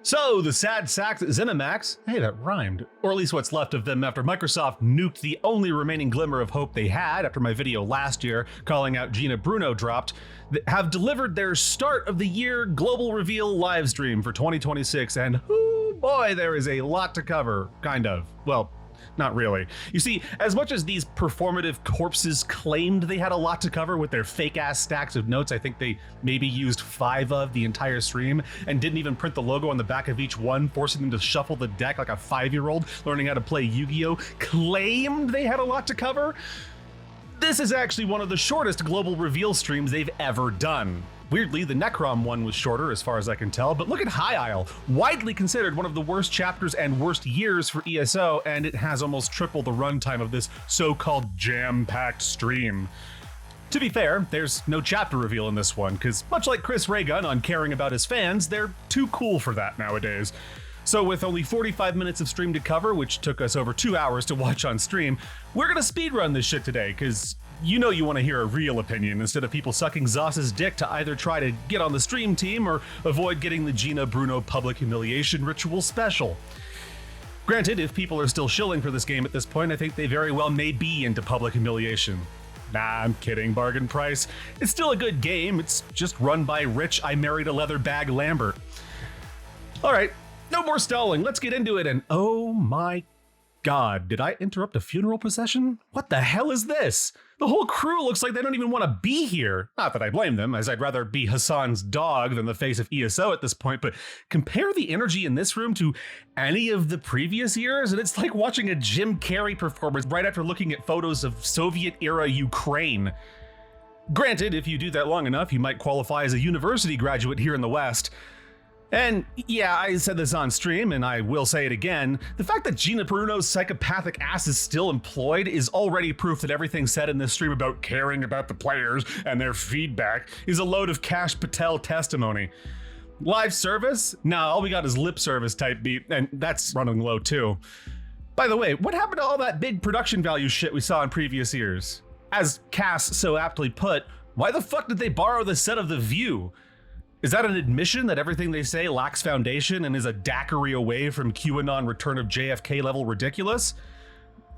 So, the sad sacks at ZeniMax, hey, that rhymed, or at least what's left of them after Microsoft nuked the only remaining glimmer of hope they had after my video last year calling out Gina Bruno dropped, have delivered their start of the year global reveal livestream for 2026, and oh boy, there is a lot to cover, kind of. Well, not really. You see, as much as these performative corpses claimed they had a lot to cover with their fake-ass stacks of notes, I think they maybe used 5 of the entire stream and didn't even print the logo on the back of each one, forcing them to shuffle the deck like a 5-year-old learning how to play Yu-Gi-Oh! Claimed they had a lot to cover. This is actually one of the shortest global reveal streams they've ever done. Weirdly, the Necrom one was shorter as far as I can tell, but look at High Isle, widely considered one of the worst chapters and worst years for ESO, and it has almost triple the runtime of this so-called jam-packed stream. To be fair, there's no chapter reveal in this one, because much like Chris Ray Gun on caring about his fans, they're too cool for that nowadays. So with only 45 minutes of stream to cover, which took us over 2 hours to watch on stream, we're gonna speedrun this shit today, because you know you want to hear a real opinion instead of people sucking Zoss's dick to either try to get on the stream team or avoid getting the Gina Bruno public humiliation ritual special. Granted, if people are still shilling for this game at this point, I think they very well may be into public humiliation. Nah, I'm kidding, bargain price. It's still a good game, it's just run by rich I married a leather bag Lambert. Alright, no more stalling, let's get into it, and oh my God, did I interrupt a funeral procession? What the hell is this? The whole crew looks like they don't even want to be here. Not that I blame them, as I'd rather be Hassan's dog than the face of ESO at this point, but compare the energy in this room to any of the previous years, and it's like watching a Jim Carrey performance right after looking at photos of Soviet-era Ukraine. Granted, if you do that long enough, you might qualify as a university graduate here in the West. And yeah, I said this on stream, and I will say it again, the fact that Gina Bruno's psychopathic ass is still employed is already proof that everything said in this stream about caring about the players and their feedback is a load of Kash Patel testimony. Live service? Nah, all we got is lip service type beat, and that's running low too. By the way, what happened to all that big production value shit we saw in previous years? As Cass so aptly put, why the fuck did they borrow the set of The View? Is that an admission that everything they say lacks foundation and is a daiquiri away from QAnon Return of JFK level ridiculous?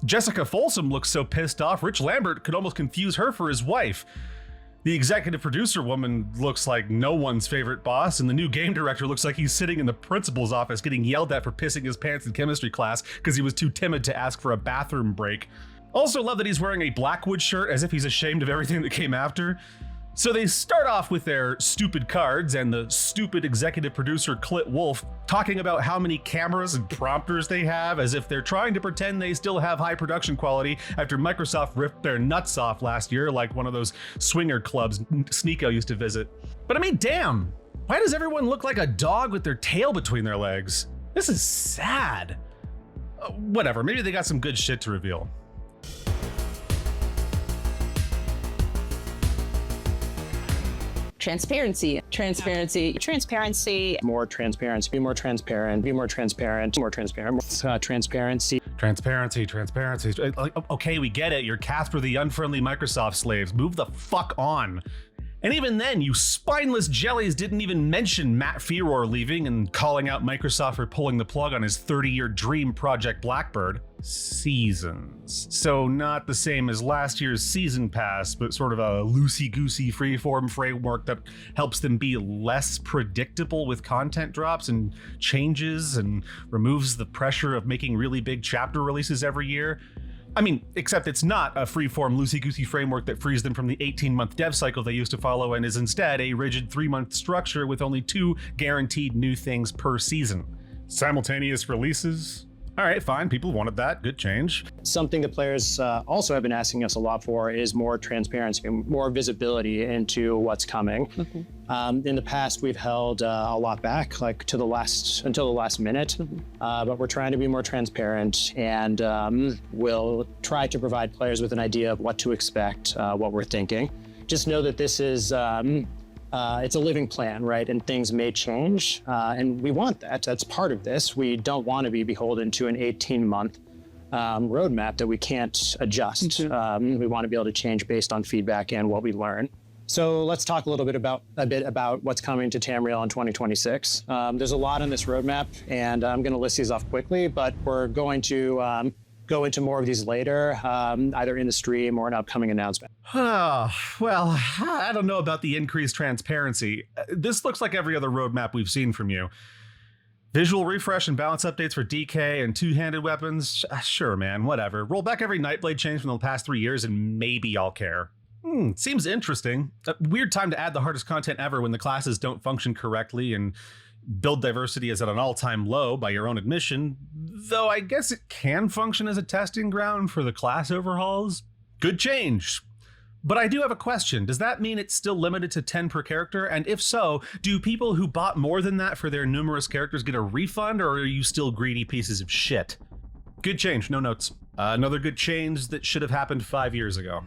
Jessica Folsom looks so pissed off, Rich Lambert could almost confuse her for his wife. The executive producer woman looks like no one's favorite boss, and the new game director looks like he's sitting in the principal's office getting yelled at for pissing his pants in chemistry class because he was too timid to ask for a bathroom break. Also love that he's wearing a Blackwood shirt as if he's ashamed of everything that came after. So they start off with their stupid cards and the stupid executive producer Clit Wolf talking about how many cameras and prompters they have as if they're trying to pretend they still have high production quality after Microsoft ripped their nuts off last year like one of those swinger clubs Sneeko used to visit. But I mean, damn, why does everyone look like a dog with their tail between their legs? This is sad. Whatever, maybe they got some good shit to reveal. Transparency. More transparency, be more transparent, transparency. Okay, we get it. You're Casper the unfriendly Microsoft slaves. Move the fuck on. And even then, you spineless jellies didn't even mention Matt Feror leaving and calling out Microsoft for pulling the plug on his 30-year dream Project Blackbird. Seasons. So not the same as last year's season pass, but sort of a loosey-goosey freeform framework that helps them be less predictable with content drops and changes and removes the pressure of making really big chapter releases every year. I mean, except it's not a freeform, loosey-goosey framework that frees them from the 18-month dev cycle they used to follow and is instead a rigid 3-month structure with only 2 guaranteed new things per season. Simultaneous releases? All right, fine, people wanted that, good change. Something that players also have been asking us a lot for is more transparency, more visibility into what's coming. Mm-hmm. In the past, we've held a lot back, like until the last minute, but we're trying to be more transparent, and we'll try to provide players with an idea of what to expect, what we're thinking. Just know that this is it's a living plan, right? And things may change, and we want that. That's part of this. We don't want to be beholden to an 18-month roadmap that we can't adjust. Mm-hmm. We want to be able to change based on feedback and what we learn. So let's talk a bit about what's coming to Tamriel in 2026. There's a lot on this roadmap, and I'm going to list these off quickly, but we're going to go into more of these later, either in the stream or an upcoming announcement. Well, I don't know about the increased transparency. This looks like every other roadmap we've seen from you. Visual refresh and balance updates for DK and two-handed weapons. Sure, man, whatever. Roll back every Nightblade change from the past 3 years and maybe I'll care. Seems interesting. A weird time to add the hardest content ever when the classes don't function correctly and build diversity is at an all-time low by your own admission, though I guess it can function as a testing ground for the class overhauls. Good change. But I do have a question. Does that mean it's still limited to 10 per character? And if so, do people who bought more than that for their numerous characters get a refund, or are you still greedy pieces of shit? Good change, no notes. Another good change that should have happened 5 years ago.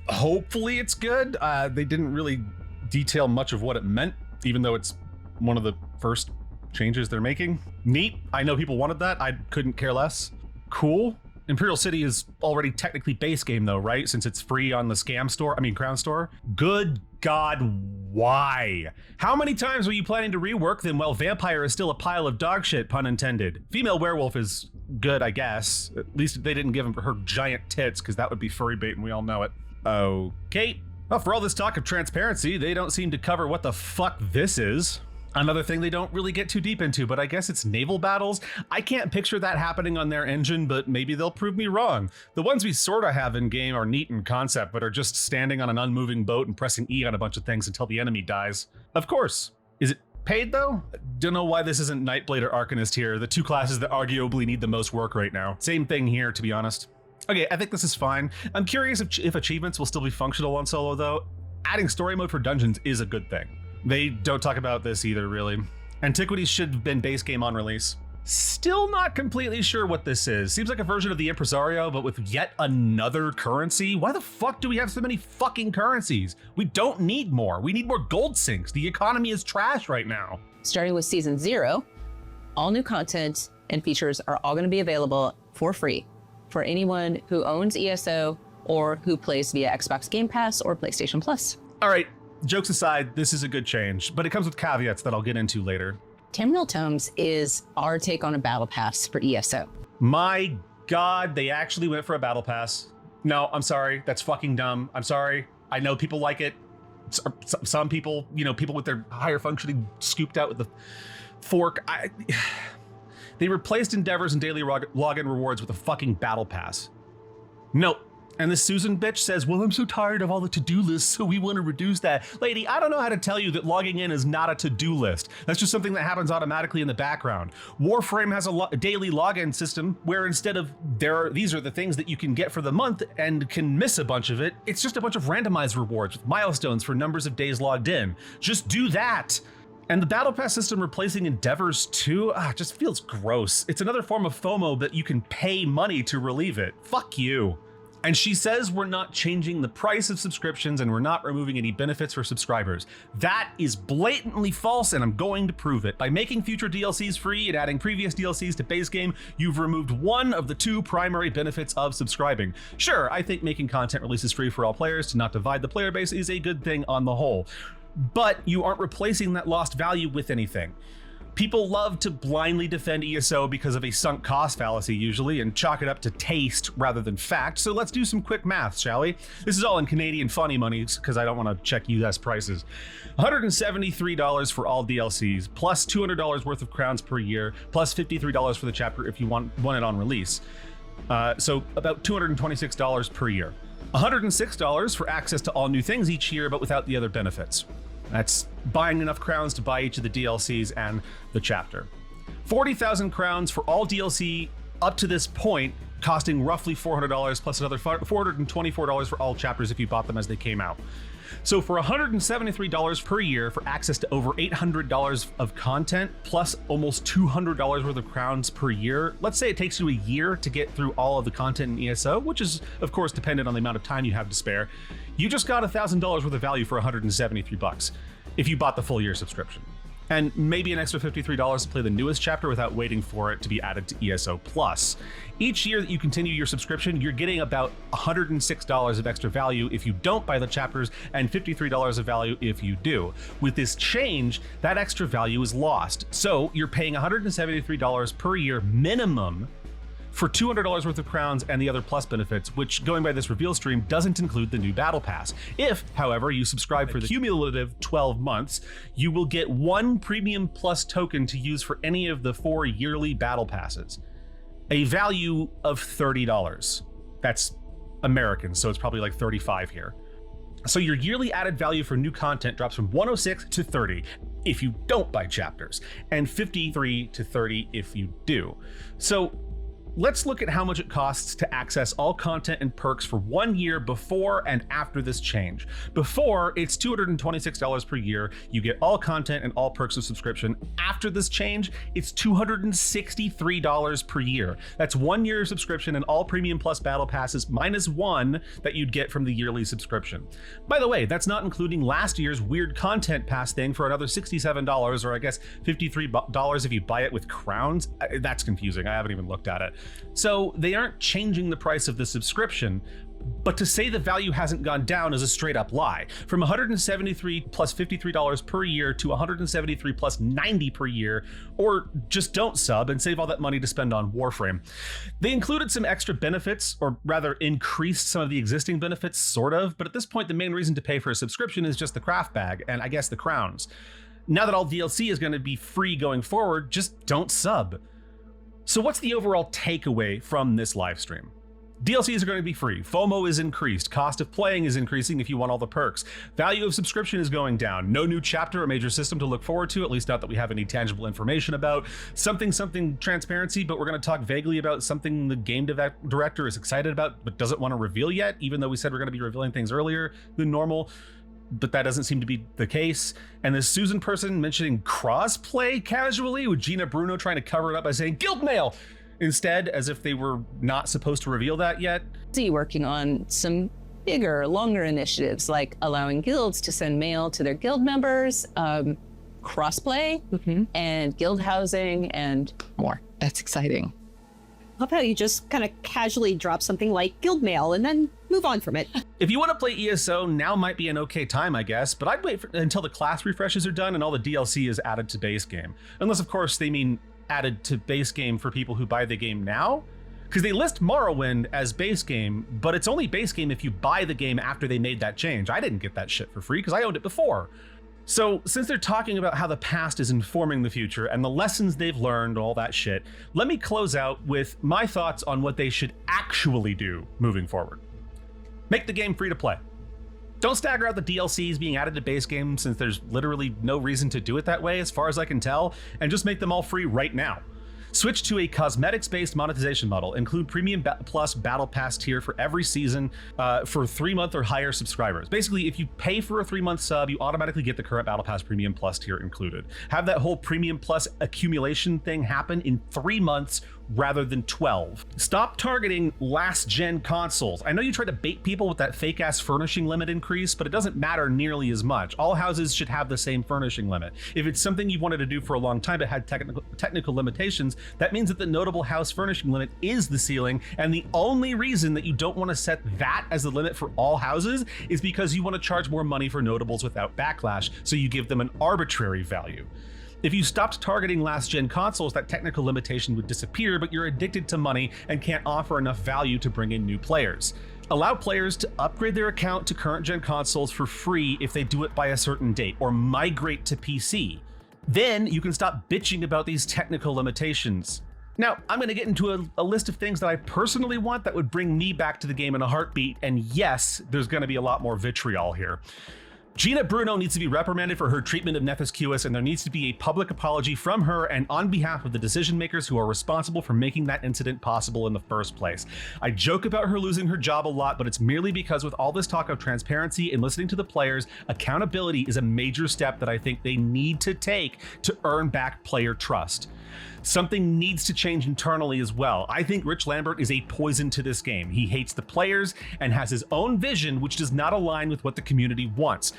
Hopefully it's good. They didn't really detail much of what it meant, even though it's one of the first changes they're making. Neat. I know people wanted that. I couldn't care less. Cool. Imperial City is already technically base game though, right? Since it's free on the Crown Store. Good God, why? How many times were you planning to rework them while Vampire is still a pile of dog shit, pun intended? Female Werewolf is good, I guess. At least they didn't give her giant tits, because that would be furry bait and we all know it. Okay. Well, for all this talk of transparency, they don't seem to cover what the fuck this is. Another thing they don't really get too deep into, but I guess it's naval battles. I can't picture that happening on their engine, but maybe they'll prove me wrong. The ones we sorta have in game are neat in concept, but are just standing on an unmoving boat and pressing E on a bunch of things until the enemy dies. Of course. Is it paid though? Don't know why this isn't Nightblade or Arcanist here, the two classes that arguably need the most work right now. Same thing here, to be honest. Okay, I think this is fine. I'm curious if achievements will still be functional on solo though. Adding story mode for dungeons is a good thing. They don't talk about this either, really. Antiquities should have been base game on release. Still not completely sure what this is. Seems like a version of the Impresario, but with yet another currency. Why the fuck do we have so many fucking currencies? We don't need more. We need more gold sinks. The economy is trash right now. Starting with Season 0, all new content and features are all going to be available for free for anyone who owns ESO or who plays via Xbox Game Pass or PlayStation Plus. All right. Jokes aside, this is a good change, but it comes with caveats that I'll get into later. Tamriel Tomes is our take on a battle pass for ESO. My God, they actually went for a battle pass. No, I'm sorry. That's fucking dumb. I'm sorry. I know people like it. Some people, people with their higher functioning scooped out with the fork. They replaced endeavors and daily login rewards with a fucking battle pass. Nope. And this Susan bitch says, well, I'm so tired of all the to-do lists, so we want to reduce that. Lady, I don't know how to tell you that logging in is not a to-do list. That's just something that happens automatically in the background. Warframe has a daily login system where instead of these are the things that you can get for the month and can miss a bunch of it, it's just a bunch of randomized rewards with milestones for numbers of days logged in. Just do that. And the battle pass system replacing endeavors too, just feels gross. It's another form of FOMO that you can pay money to relieve it. Fuck you. And she says we're not changing the price of subscriptions and we're not removing any benefits for subscribers. That is blatantly false, and I'm going to prove it. By making future DLCs free and adding previous DLCs to base game, you've removed one of the two primary benefits of subscribing. Sure, I think making content releases free for all players to not divide the player base is a good thing on the whole, but you aren't replacing that lost value with anything. People love to blindly defend ESO because of a sunk cost fallacy usually and chalk it up to taste rather than fact. So let's do some quick math, shall we? This is all in Canadian funny money because I don't want to check US prices. $173 for all DLCs, plus $200 worth of crowns per year, plus $53 for the chapter if you want it on release. So about $226 per year. $106 for access to all new things each year, but without the other benefits. That's buying enough crowns to buy each of the DLCs and the chapter. 40,000 crowns for all DLC up to this point, costing roughly $400 plus another $424 for all chapters if you bought them as they came out. So for $173 per year for access to over $800 of content, plus almost $200 worth of crowns per year, let's say it takes you a year to get through all of the content in ESO, which is of course dependent on the amount of time you have to spare, you just got $1,000 worth of value for $173 if you bought the full year subscription. and maybe an extra $53 to play the newest chapter without waiting for it to be added to ESO Plus. Each year that you continue your subscription, you're getting about $106 of extra value if you don't buy the chapters, and $53 of value if you do. With this change, that extra value is lost. So you're paying $173 per year minimum for $200 worth of crowns and the other plus benefits, which, going by this reveal stream, doesn't include the new battle pass. If, however, you subscribe for the cumulative 12 months, you will get one premium plus token to use for any of the 4 yearly battle passes, a value of $30. That's American, so it's probably like 35 here. So your yearly added value for new content drops from 106 to 30 if you don't buy chapters, and 53 to 30 if you do. So let's look at how much it costs to access all content and perks for 1 year before and after this change. Before, it's $226 per year. You get all content and all perks of subscription. After this change, it's $263 per year. That's 1 year subscription and all premium plus battle passes minus one that you'd get from the yearly subscription. By the way, that's not including last year's weird content pass thing for another $67, or I guess $53 if you buy it with crowns. That's confusing. I haven't even looked at it. So they aren't changing the price of the subscription, but to say the value hasn't gone down is a straight up lie. From $173 plus $53 per year to $173 plus $90 per year, or just don't sub and save all that money to spend on Warframe. They included some extra benefits, or rather increased some of the existing benefits, sort of, but at this point the main reason to pay for a subscription is just the craft bag and I guess the crowns. Now that all DLC is going to be free going forward, just don't sub. So what's the overall takeaway from this live stream? DLCs are going to be free. FOMO is increased. Cost of playing is increasing if you want all the perks. Value of subscription is going down. No new chapter or major system to look forward to, at least not that we have any tangible information about. Something transparency, but we're going to talk vaguely about something the game director is excited about but doesn't want to reveal yet, even though we said we're going to be revealing things earlier than normal. But that doesn't seem to be the case. And this Susan person mentioning crossplay casually, with Gina Bruno trying to cover it up by saying guild mail instead, as if they were not supposed to reveal that yet. Working on some bigger, longer initiatives like allowing guilds to send mail to their guild members, crossplay, and guild housing, and more. That's exciting. Love how you just kind of casually drop something like guild mail and then move on from it. If you want to play ESO, now might be an okay time, I guess, but I'd wait until the class refreshes are done and all the DLC is added to base game. Unless, of course, they mean added to base game for people who buy the game now? Because they list Morrowind as base game, but it's only base game if you buy the game after they made that change. I didn't get that shit for free because I owned it before. So since they're talking about how the past is informing the future and the lessons they've learned, all that shit, let me close out with my thoughts on what they should actually do moving forward. Make the game free to play. Don't stagger out the DLCs being added to base game, since there's literally no reason to do it that way as far as I can tell, and just make them all free right now. Switch to a cosmetics-based monetization model. Include Premium Plus Battle Pass tier for every season for 3-month or higher subscribers. Basically, if you pay for a 3-month sub, you automatically get the current Battle Pass Premium Plus tier included. Have that whole Premium Plus accumulation thing happen in 3 months rather than 12. Stop targeting last-gen consoles. I know you tried to bait people with that fake-ass furnishing limit increase, but it doesn't matter nearly as much. All houses should have the same furnishing limit. If it's something you wanted to do for a long time but had technical limitations, that means that the notable house furnishing limit is the ceiling, and the only reason that you don't want to set that as the limit for all houses is because you want to charge more money for notables without backlash, so you give them an arbitrary value. If you stopped targeting last-gen consoles, that technical limitation would disappear, but you're addicted to money and can't offer enough value to bring in new players. Allow players to upgrade their account to current-gen consoles for free if they do it by a certain date, or migrate to PC. Then you can stop bitching about these technical limitations. Now, I'm going to get into a list of things that I personally want that would bring me back to the game in a heartbeat, and yes, there's going to be a lot more vitriol here. Gina Bruno needs to be reprimanded for her treatment of Nefis, and there needs to be a public apology from her and on behalf of the decision makers who are responsible for making that incident possible in the first place. I joke about her losing her job a lot, but it's merely because with all this talk of transparency and listening to the players, accountability is a major step that I think they need to take to earn back player trust. Something needs to change internally as well. I think Rich Lambert is a poison to this game. He hates the players and has his own vision, which does not align with what the community wants.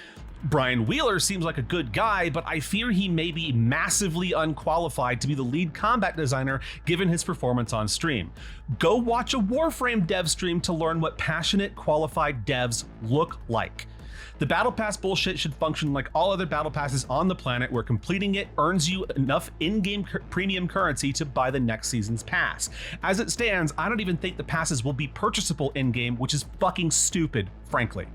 Brian Wheeler seems like a good guy, but I fear he may be massively unqualified to be the lead combat designer given his performance on stream. Go watch a Warframe dev stream to learn what passionate, qualified devs look like. The Battle Pass bullshit should function like all other Battle Passes on the planet, where completing it earns you enough in-game premium currency to buy the next season's pass. As it stands, I don't even think the passes will be purchasable in-game, which is fucking stupid, frankly.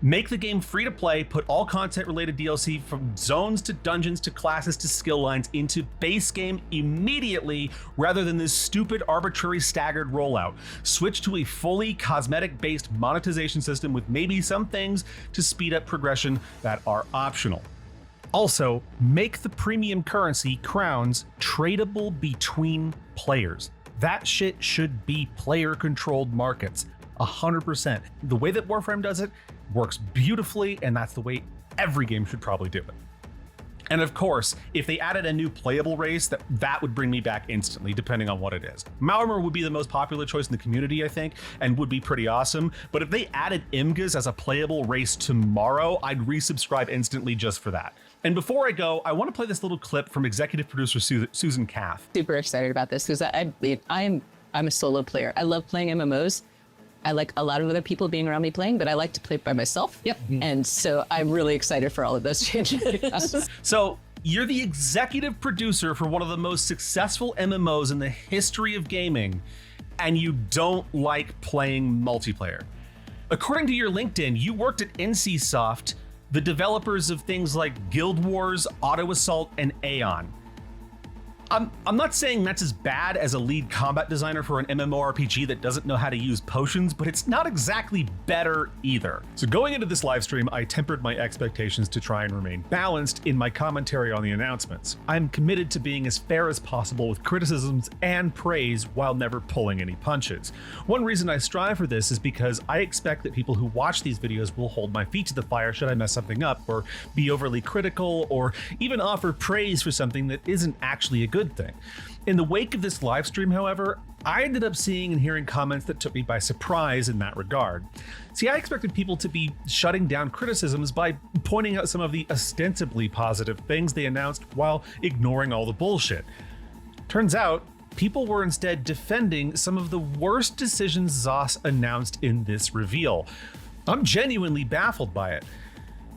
Make the game free to play, put all content related DLC from zones to dungeons to classes to skill lines into base game immediately rather than this stupid arbitrary staggered rollout. Switch to a fully cosmetic based monetization system with maybe some things to speed up progression that are optional. Also, make the premium currency crowns tradable between players. That shit should be player controlled markets. 100%. The way that Warframe does it works beautifully, and that's the way every game should probably do it. And of course, if they added a new playable race, that would bring me back instantly, depending on what it is. Malmer would be the most popular choice in the community, I think, and would be pretty awesome. But if they added Imgas as a playable race tomorrow, I'd resubscribe instantly just for that. And before I go, I want to play this little clip from executive producer Susan Cath. Super excited about this because I'm a solo player. I love playing MMOs. I like a lot of other people being around me playing, but I like to play by myself. Yep. And so I'm really excited for all of those changes. So you're the executive producer for one of the most successful MMOs in the history of gaming, and you don't like playing multiplayer. According to your LinkedIn, you worked at NCSoft, the developers of things like Guild Wars, Auto Assault, and Aeon. I'm not saying that's as bad as a lead combat designer for an MMORPG that doesn't know how to use potions, but it's not exactly better either. So going into this live stream, I tempered my expectations to try and remain balanced in my commentary on the announcements. I'm committed to being as fair as possible with criticisms and praise while never pulling any punches. One reason I strive for this is because I expect that people who watch these videos will hold my feet to the fire should I mess something up, or be overly critical, or even offer praise for something that isn't actually a good thing. In the wake of this live stream, however, I ended up seeing and hearing comments that took me by surprise in that regard. See, I expected people to be shutting down criticisms by pointing out some of the ostensibly positive things they announced while ignoring all the bullshit. Turns out, people were instead defending some of the worst decisions ZOS announced in this reveal. I'm genuinely baffled by it.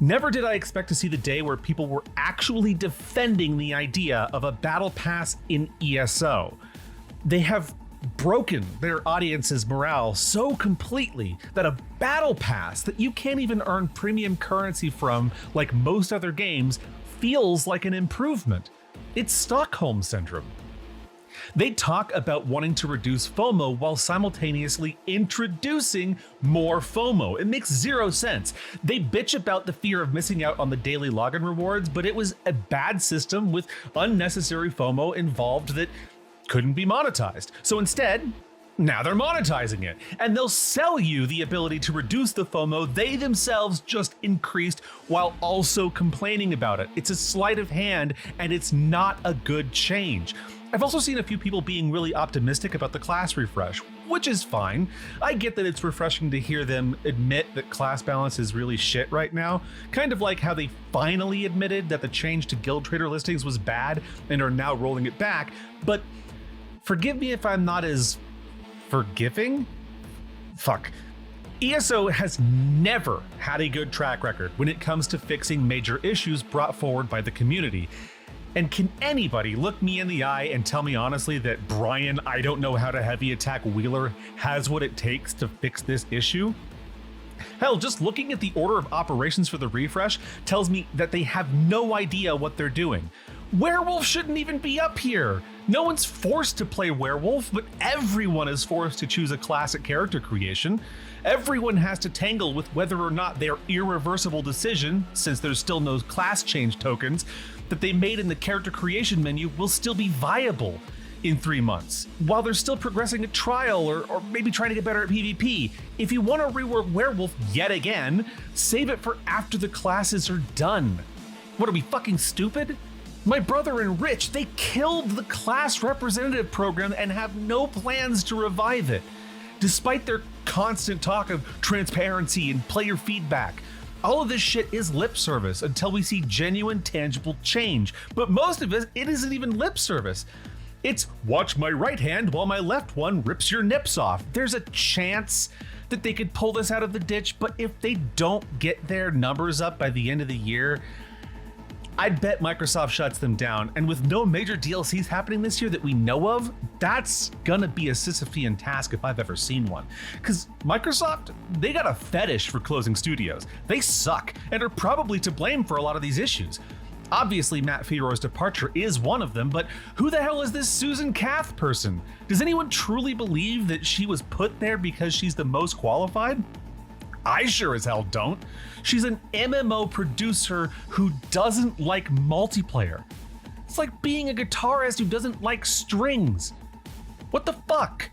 Never did I expect to see the day where people were actually defending the idea of a battle pass in ESO. They have broken their audience's morale so completely that a battle pass that you can't even earn premium currency from like most other games feels like an improvement. It's Stockholm Syndrome. They talk about wanting to reduce FOMO while simultaneously introducing more FOMO. It makes zero sense. They bitch about the fear of missing out on the daily login rewards, but it was a bad system with unnecessary FOMO involved that couldn't be monetized. So instead, now they're monetizing it, and they'll sell you the ability to reduce the FOMO they themselves just increased while also complaining about it. It's a sleight of hand, and it's not a good change. I've also seen a few people being really optimistic about the class refresh, which is fine. I get that it's refreshing to hear them admit that class balance is really shit right now, kind of like how they finally admitted that the change to guild trader listings was bad and are now rolling it back. But forgive me if I'm not as forgiving? Fuck. ESO has never had a good track record when it comes to fixing major issues brought forward by the community. And can anybody look me in the eye and tell me honestly that Brian, I don't know how to heavy attack Wheeler has what it takes to fix this issue? Hell, just looking at the order of operations for the refresh tells me that they have no idea what they're doing. Werewolf shouldn't even be up here. No one's forced to play Werewolf, but everyone is forced to choose a classic character creation. Everyone has to tangle with whether or not their irreversible decision, since there's still no class change tokens, that they made in the character creation menu will still be viable in 3 months, while they're still progressing a trial or maybe trying to get better at PvP. If you want to rework Werewolf yet again, save it for after the classes are done. What, are we fucking stupid? My brother and Rich, they killed the class representative program and have no plans to revive it. Despite their constant talk of transparency and player feedback, All of this shit is lip service until we see genuine, tangible change. But most of it isn't even lip service. It's watch my right hand while my left one rips your nips off. There's a chance that they could pull this out of the ditch, but if they don't get their numbers up by the end of the year, I'd bet Microsoft shuts them down. And with no major DLCs happening this year that we know of, that's gonna be a Sisyphean task if I've ever seen one. Because Microsoft, they got a fetish for closing studios. They suck and are probably to blame for a lot of these issues. Obviously, Matt Fiora's departure is one of them, but who the hell is this Susan Kath person? Does anyone truly believe that she was put there because she's the most qualified? I sure as hell don't. She's an MMO producer who doesn't like multiplayer. It's like being a guitarist who doesn't like strings. What the fuck?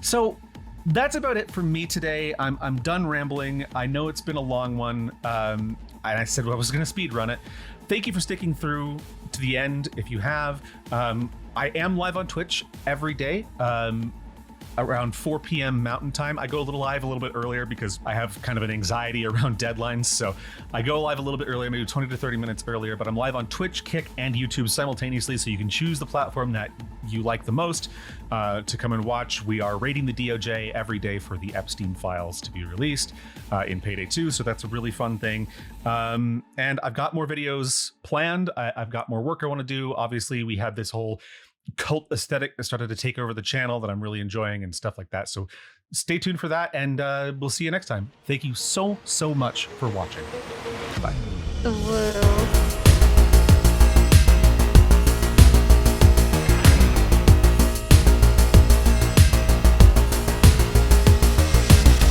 So that's about it for me today. I'm done rambling. I know it's been a long one, and I said I was gonna speed run it. Thank you for sticking through to the end. If you have, I am live on Twitch every day. Around 4 p.m. Mountain Time. I go live a little bit earlier because I have kind of an anxiety around deadlines. So I go live a little bit earlier, maybe 20 to 30 minutes earlier, but I'm live on Twitch, Kick, and YouTube simultaneously. So you can choose the platform that you like the most to come and watch. We are raiding the DOJ every day for the Epstein files to be released in Payday 2. So that's a really fun thing. And I've got more videos planned. I've got more work I want to do. Obviously, we had this whole cult aesthetic that started to take over the channel that I'm really enjoying and stuff like that. So stay tuned for that, and we'll see you next time. Thank you so much for watching. Bye.